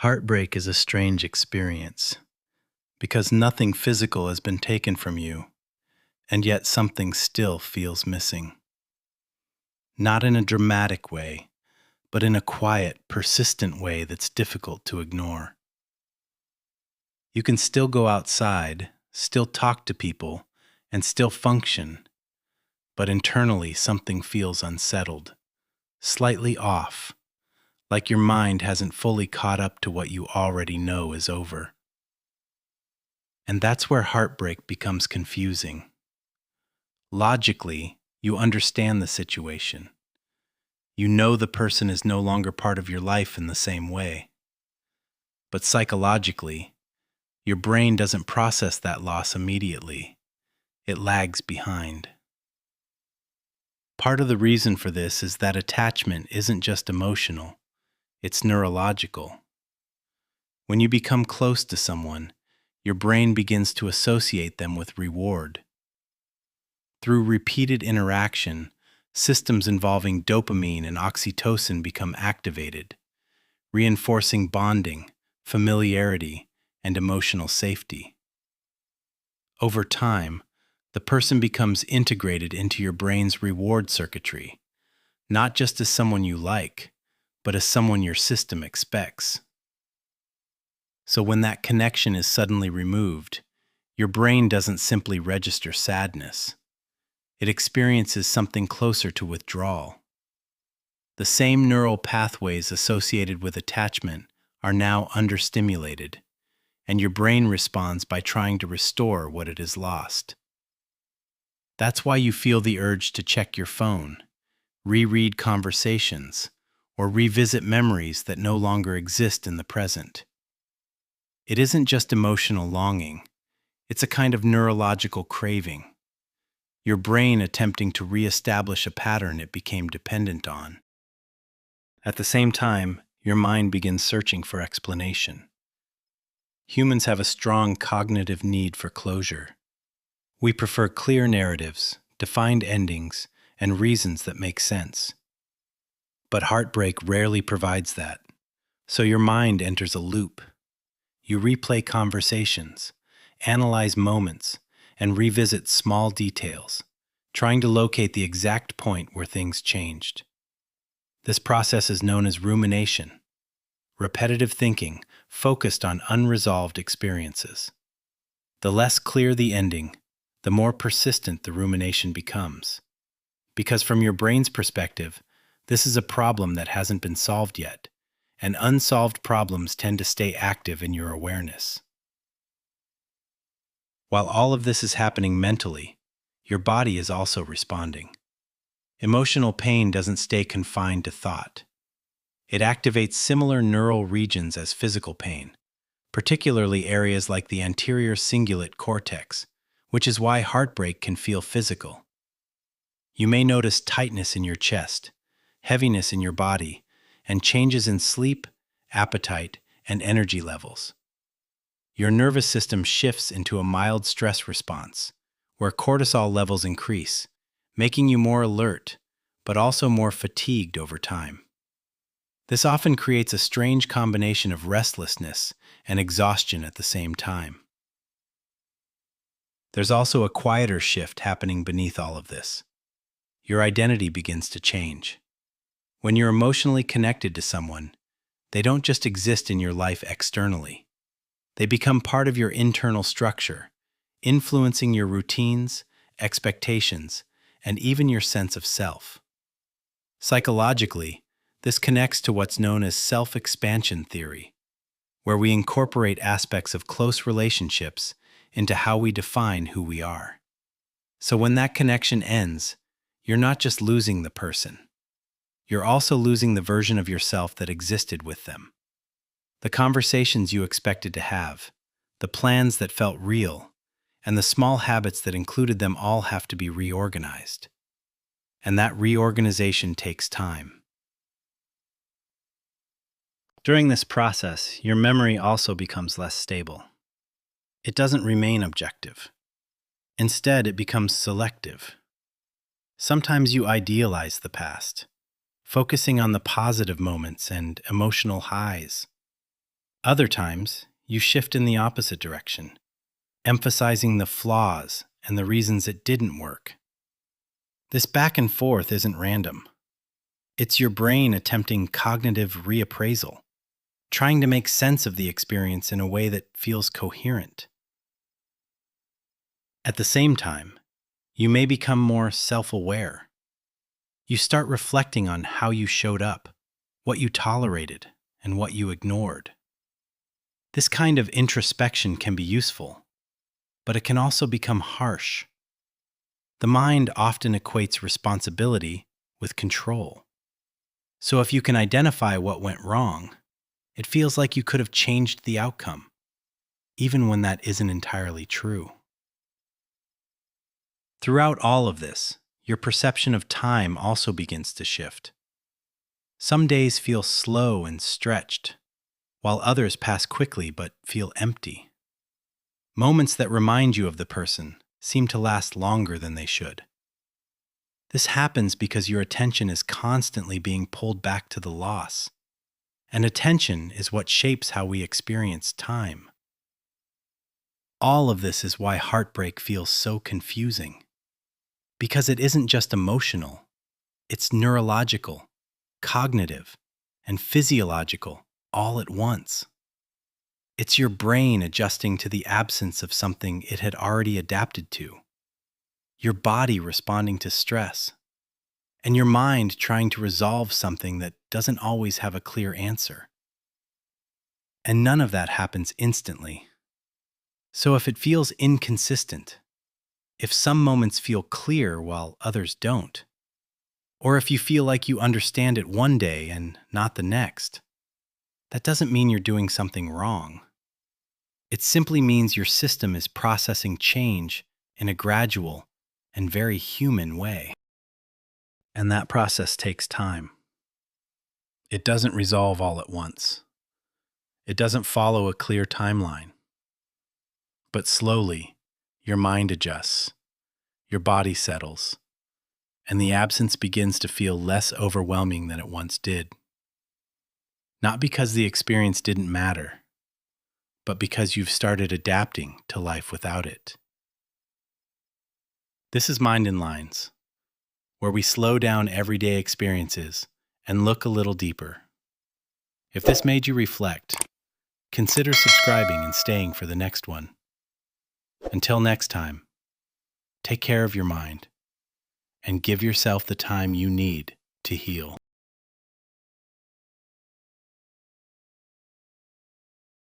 Heartbreak is a strange experience because nothing physical has been taken from you, and yet something still feels missing. Not in a dramatic way, but in a quiet, persistent way that's difficult to ignore. You can still go outside, still talk to people, and still function, but internally something feels unsettled, slightly off, like your mind hasn't fully caught up to what you already know is over. And that's where heartbreak becomes confusing. Logically, you understand the situation. You know the person is no longer part of your life in the same way. But psychologically, your brain doesn't process that loss immediately. It lags behind. Part of the reason for this is that attachment isn't just emotional, it's neurological. When you become close to someone, your brain begins to associate them with reward. Through repeated interaction, systems involving dopamine and oxytocin become activated, reinforcing bonding, familiarity, and emotional safety. Over time, the person becomes integrated into your brain's reward circuitry, not just as someone you like, but as someone your system expects. So when that connection is suddenly removed, your brain doesn't simply register sadness. It experiences something closer to withdrawal. The same neural pathways associated with attachment are now understimulated, and your brain responds by trying to restore what it has lost. That's why you feel the urge to check your phone, reread conversations, or revisit memories that no longer exist in the present. It isn't just emotional longing, it's a kind of neurological craving. Your brain attempting to reestablish a pattern it became dependent on. At the same time, your mind begins searching for explanation. Humans have a strong cognitive need for closure. We prefer clear narratives, defined endings, and reasons that make sense. But heartbreak rarely provides that, so your mind enters a loop. You replay conversations, analyze moments, and revisit small details, trying to locate the exact point where things changed. This process is known as rumination, repetitive thinking focused on unresolved experiences. The less clear the ending, the more persistent the rumination becomes. Because from your brain's perspective, this is a problem that hasn't been solved yet, and unsolved problems tend to stay active in your awareness. While all of this is happening mentally, your body is also responding. Emotional pain doesn't stay confined to thought. It activates similar neural regions as physical pain, particularly areas like the anterior cingulate cortex, which is why heartbreak can feel physical. You may notice tightness in your chest, heaviness in your body, and changes in sleep, appetite, and energy levels. Your nervous system shifts into a mild stress response, where cortisol levels increase, making you more alert, but also more fatigued over time. This often creates a strange combination of restlessness and exhaustion at the same time. There's also a quieter shift happening beneath all of this. Your identity begins to change. When you're emotionally connected to someone, they don't just exist in your life externally. They become part of your internal structure, influencing your routines, expectations, and even your sense of self. Psychologically, this connects to what's known as self-expansion theory, where we incorporate aspects of close relationships into how we define who we are. So when that connection ends, you're not just losing the person. You're also losing the version of yourself that existed with them. The conversations you expected to have, the plans that felt real, and the small habits that included them all have to be reorganized. And that reorganization takes time. During this process, your memory also becomes less stable. It doesn't remain objective. Instead, it becomes selective. Sometimes you idealize the past, focusing on the positive moments and emotional highs. Other times, you shift in the opposite direction, emphasizing the flaws and the reasons it didn't work. This back and forth isn't random. It's your brain attempting cognitive reappraisal, trying to make sense of the experience in a way that feels coherent. At the same time, you may become more self-aware. You start reflecting on how you showed up, what you tolerated, and what you ignored. This kind of introspection can be useful, but it can also become harsh. The mind often equates responsibility with control. So if you can identify what went wrong, it feels like you could have changed the outcome, even when that isn't entirely true. Throughout all of this, your perception of time also begins to shift. Some days feel slow and stretched, while others pass quickly but feel empty. Moments that remind you of the person seem to last longer than they should. This happens because your attention is constantly being pulled back to the loss, and attention is what shapes how we experience time. All of this is why heartbreak feels so confusing, because it isn't just emotional, it's neurological, cognitive, and physiological all at once. It's your brain adjusting to the absence of something it had already adapted to, your body responding to stress, and your mind trying to resolve something that doesn't always have a clear answer. And none of that happens instantly. So if it feels inconsistent, if some moments feel clear while others don't, or if you feel like you understand it one day and not the next, that doesn't mean you're doing something wrong. It simply means your system is processing change in a gradual and very human way. And that process takes time. It doesn't resolve all at once. It doesn't follow a clear timeline. But slowly, your mind adjusts, your body settles, and the absence begins to feel less overwhelming than it once did. Not because the experience didn't matter, but because you've started adapting to life without it. This is Mind in Lines, where we slow down everyday experiences and look a little deeper. If this made you reflect, consider subscribing and staying for the next one. Until next time, take care of your mind and give yourself the time you need to heal.